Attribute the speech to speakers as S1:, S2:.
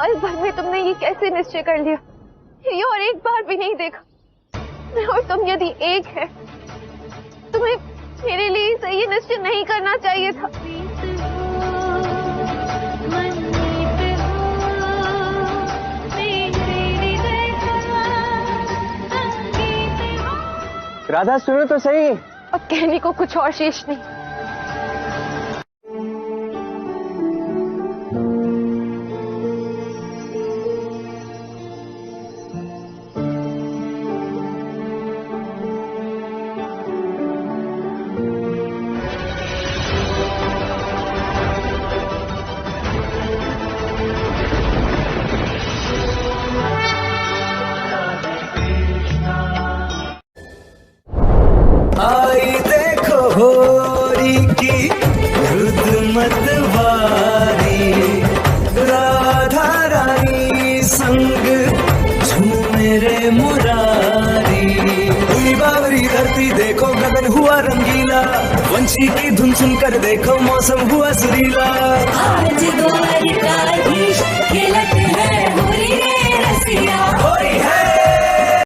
S1: साल भर में तुमने ये कैसे निश्चय कर लिया? ये और एक बार भी नहीं देखा। मैं और तुम यदि एक है, तुम्हें मेरे लिए सही निश्चय नहीं करना चाहिए था।
S2: राधा सुनो तो सही।
S1: अब कहने को कुछ और शेष नहीं।
S3: आई देखो होरी की रुदमत वारी, राधा रानी संग झूमे रे मुरारी। हुई बावरी धरती देखो गगन हुआ रंगीला, वंशी की धुन सुनकर देखो मौसम हुआ सुरीला।